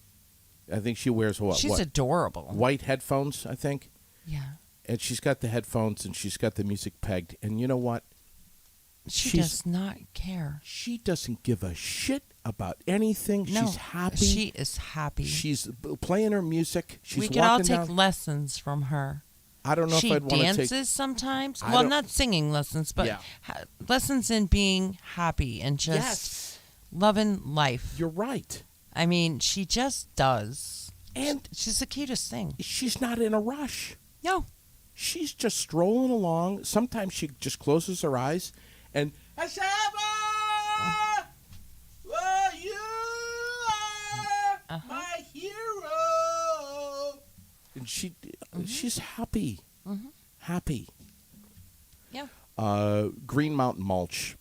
I think she wears what? She's adorable. White headphones, I think. Yeah. And she's got the headphones, and she's got the music pegged. And you know what? She does not care. She doesn't give a shit about anything. No, she's happy. She is happy. She's playing her music. She's we could all take down. lessons from her. I don't know she if I'd want to take... She dances sometimes. Well, not singing lessons, but lessons in being happy and just loving life. You're right. I mean, she just does. And she's the cutest thing. She's not in a rush. No. She's just strolling along. Sometimes she just closes her eyes and... you are my hero. And she's happy. Happy. Yeah. Green Mountain Mulch,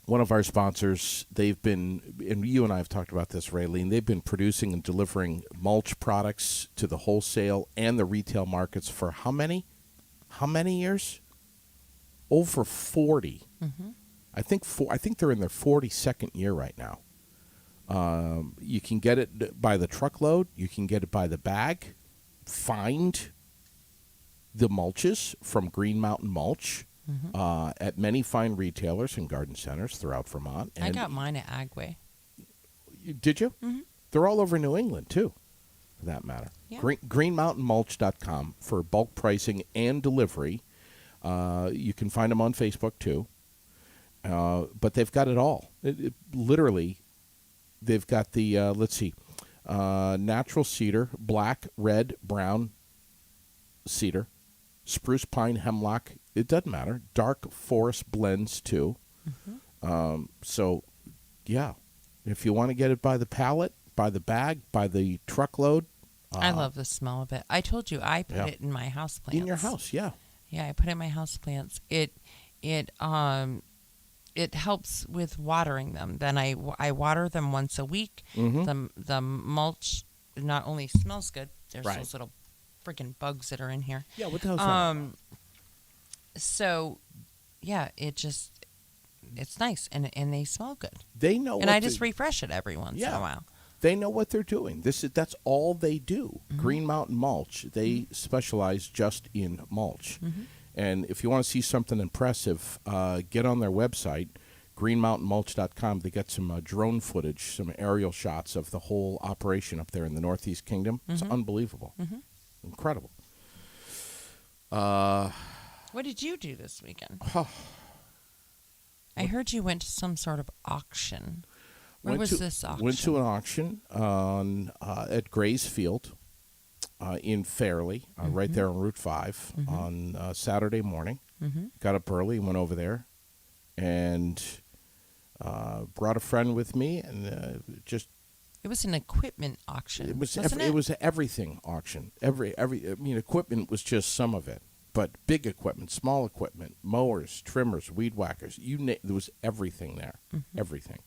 one of our sponsors, they've been, and you and I have talked about this, Raylene, they've been producing and delivering mulch products to the wholesale and the retail markets for how many? How many years? Over 40. I think they're in their 42nd year right now. You can get it by the truckload. You can get it by the bag. Find the mulches from Green Mountain Mulch at many fine retailers and garden centers throughout Vermont. And I got mine at Agway. Did you? They're all over New England, too, for that matter. Yeah. GreenMountainMulch.com for bulk pricing and delivery. You can find them on Facebook, too. But they've got it all. Literally, they've got the, natural cedar, black, red, brown cedar, spruce, pine, hemlock. It doesn't matter. Dark forest blends, too. So, yeah, if you want to get it by the pallet, by the bag, by the truckload. I love the smell of it. I told you I put it in my houseplants. In your house, yeah. Yeah, I put it in my houseplants. It helps with watering them. Then I water them once a week. The mulch not only smells good. There's those little freaking bugs that are in here. Yeah, what the hell's that? So, yeah, it's nice and they smell good. They know, and I just refresh it every once in a while. They know what they're doing. That's all they do. Green Mountain Mulch. They specialize just in mulch. And if you want to see something impressive, get on their website, greenmountainmulch.com. They got some drone footage, some aerial shots of the whole operation up there in the Northeast Kingdom. It's unbelievable. Incredible. What did you do this weekend? I heard you went to some sort of auction. Where was this auction? Went to an auction at Gray's Field in Fairleigh, right there on Route 5 on Saturday morning. Got up early and went over there and brought a friend with me and just... It was an equipment auction, wasn't it? It was an everything auction. Equipment was just some of it. But big equipment, small equipment, mowers, trimmers, weed whackers, there was everything there. Everything.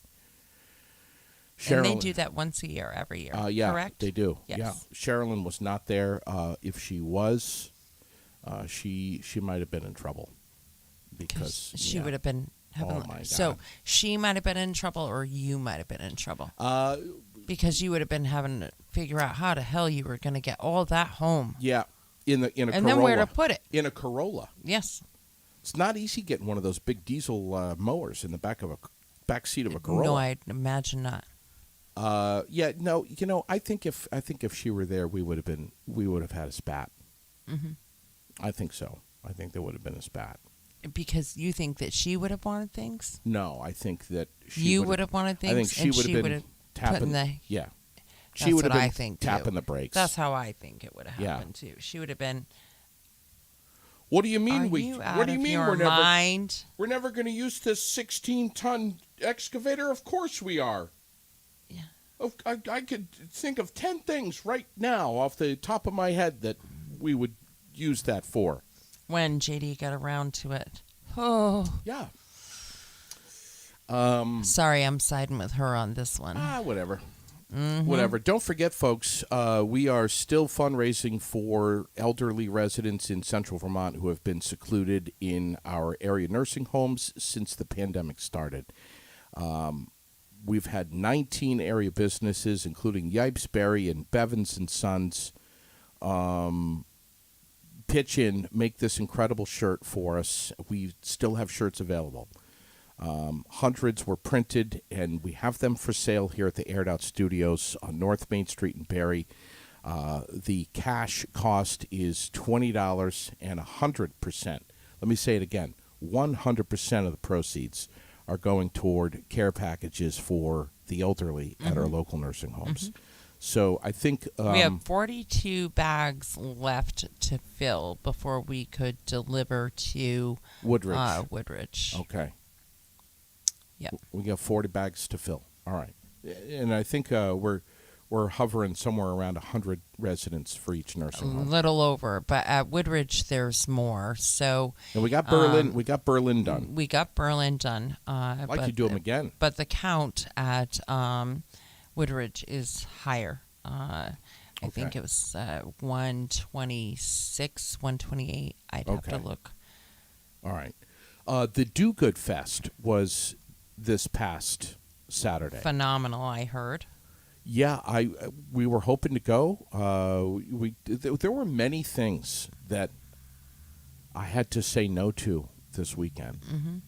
And they do that once a year, every year, correct? They do. Yes. Yeah. Sherilyn was not there. If she was, she might have been in trouble. Because she would have been having... Oh, my God. So she might have been in trouble or you might have been in trouble? Because you would have been having to figure out how the hell you were going to get all that home. Yeah. In a and Corolla. Then where to put it. In a Corolla. Yes. It's not easy getting one of those big diesel mowers in the back seat of a Corolla. No, I'd imagine not. I think if she were there, we would have had a spat. I think so. I think there would have been a spat. Because you think that she would have wanted things? No, I think that you would have wanted things. I think she would have been tapping. Yeah. She would have been tapping the brakes. That's how I think it would have happened too. She would have been. What do you mean What do you mean we're never going to use this 16-ton excavator? Of course we are. Yeah. I could think of 10 things right now off the top of my head that we would use that for. When JD got around to it. Oh. Yeah. Sorry, I'm siding with her on this one. Whatever. Whatever. Don't forget, folks, we are still fundraising for elderly residents in Central Vermont who have been secluded in our area nursing homes since the pandemic started. We've had 19 area businesses, including Yipes Berry and Bevins and Sons, pitch in, make this incredible shirt for us. We still have shirts available. Hundreds were printed, and we have them for sale here at the Aired Out Studios on North Main Street in Barrie. The cash cost is $20 and 100%. Let me say it again. 100% of the proceeds are going toward care packages for the elderly at our local nursing homes. So I think... we have 42 bags left to fill before we could deliver to... Woodridge. Okay. Yeah. We got 40 bags to fill. All right. And I think we're hovering somewhere around 100 residents for each nursing home. A little over, but at Woodridge there's more. So and we got Berlin. We got Berlin done. We got Berlin done. I'd like to do them again. But the count at Woodridge is higher. I think it was 126, 128. I'd have to look. All right. The Do Good Fest was this past Saturday. Phenomenal, I heard. Yeah, we were hoping to go. There were many things that I had to say no to this weekend.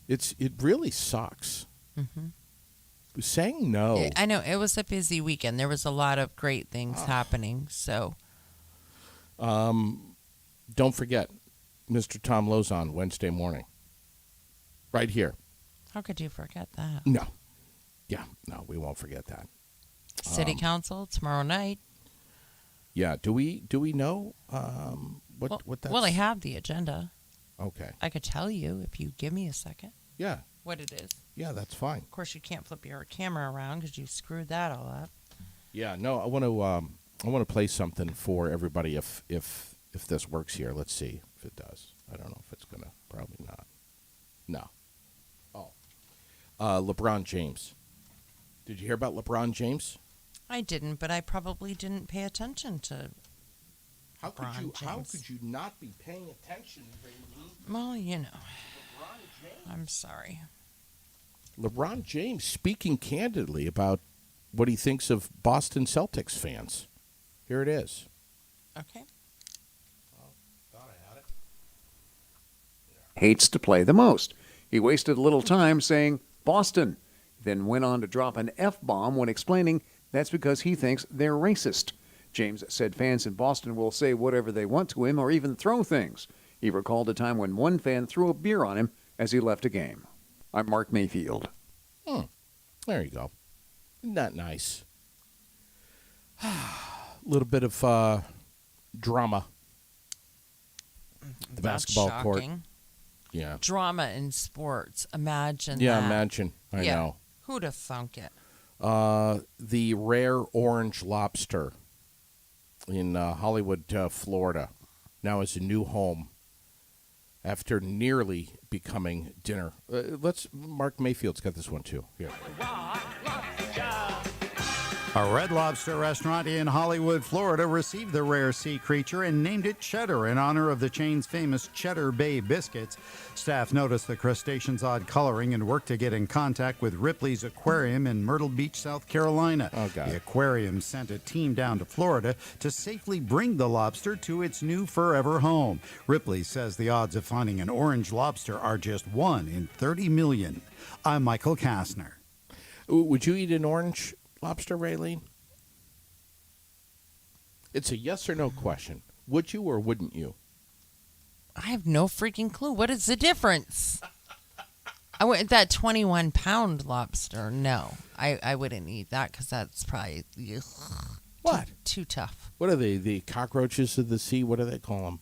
It really sucks. Saying no. I know it was a busy weekend. There was a lot of great things happening. So, don't forget, Mr. Tom Lozon Wednesday morning, right here. How could you forget that? No, we won't forget that. City Council tomorrow night. Yeah. Do we know what that's? Well, I have the agenda. Okay. I could tell you if you give me a second. Yeah. What it is. Yeah, that's fine. Of course, you can't flip your camera around because you screwed that all up. Yeah. No, I want to play something for everybody. If this works here, let's see if it does. I don't know if it's gonna. Probably not. No. Oh. LeBron James. Did you hear about LeBron James? I didn't, but I probably didn't pay attention to How could you not be paying attention, Rainey? Well, you know. LeBron James. I'm sorry. LeBron James speaking candidly about what he thinks of Boston Celtics fans. Here it is. Okay. Oh, thought I had it. Hates to play the most. He wasted a little time saying, Boston. Then went on to drop an F-bomb when explaining that's because he thinks they're racist. James said fans in Boston will say whatever they want to him or even throw things. He recalled a time when one fan threw a beer on him as he left a game. I'm Mark Mayfield. There you go. Isn't that nice? A little bit of drama. The That's basketball court. shocking. Yeah. Drama in sports. Imagine Yeah, that. imagine. I know. Who'd have thunk it? The rare orange lobster in Hollywood, Florida, now is a new home after nearly becoming dinner. Mark Mayfield's got this one too. Here. A Red Lobster restaurant in Hollywood, Florida received the rare sea creature and named it Cheddar in honor of the chain's famous Cheddar Bay biscuits. Staff noticed the crustacean's odd coloring and worked to get in contact with Ripley's Aquarium in Myrtle Beach, South Carolina. Oh, God. The aquarium sent a team down to Florida to safely bring the lobster to its new forever home. Ripley says the odds of finding an orange lobster are just 1 in 30 million. I'm Michael Kastner. Would you eat an orange lobster, Raylene? It's a yes or no question. Would you or wouldn't you? I have no freaking clue. What is the difference? I went that 21-pound lobster. No, I wouldn't eat that because that's probably What? too tough. What are they? The cockroaches of the sea? What do they call them?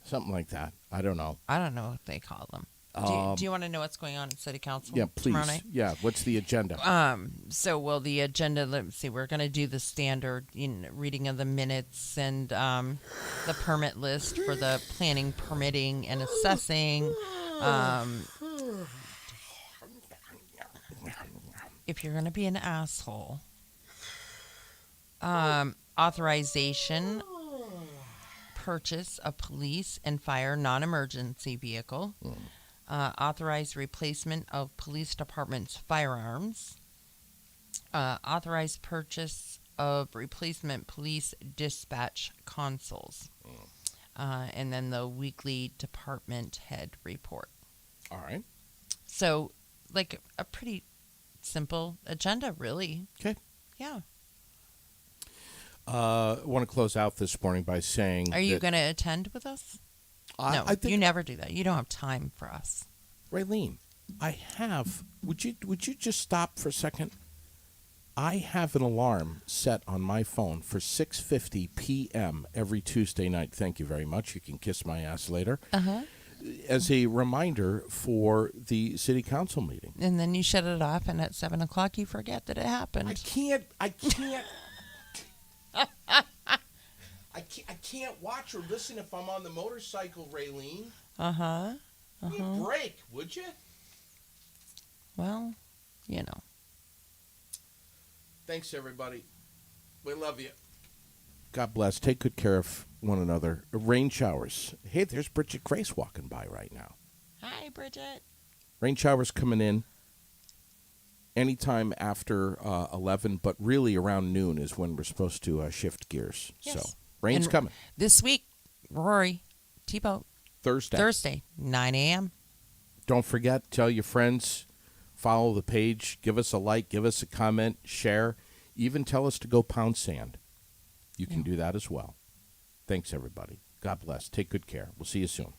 Something like that. I don't know. I don't know what they call them. Do you want to know what's going on at City Council? Yeah, please. Tomorrow night? Yeah, what's the agenda? The agenda, let's see, we're going to do the standard reading of the minutes and the permit list for the planning, permitting, and assessing. If you're going to be an asshole. Authorization, purchase a police and fire non-emergency vehicle. Authorized replacement of police department's firearms, authorized purchase of replacement police dispatch consoles, and then the weekly department head report. All right. So, like a pretty simple agenda, really. Okay. Yeah. I want to close out this morning by saying, Are you going to attend with us? No, I think, you never do that. You don't have time for us. Raylene, I have. Would you just stop for a second? I have an alarm set on my phone for 6:50 p.m. every Tuesday night. Thank you very much. You can kiss my ass later. As a reminder for the city council meeting. And then you shut it off, and at 7 o'clock you forget that it happened. I can't. I can't watch or listen if I'm on the motorcycle, Raylene. Give me a break, would you? Well, you know. Thanks, everybody. We love you. God bless. Take good care of one another. Rain showers. Hey, there's Bridget Grace walking by right now. Hi, Bridget. Rain showers coming in anytime after 11, but really around noon is when we're supposed to shift gears. Yes. So rain's coming. This week, Rory, T-Boat. Thursday, 9 a.m. Don't forget, tell your friends, follow the page, give us a like, give us a comment, share, even tell us to go pound sand. You can do that as well. Thanks, everybody. God bless. Take good care. We'll see you soon.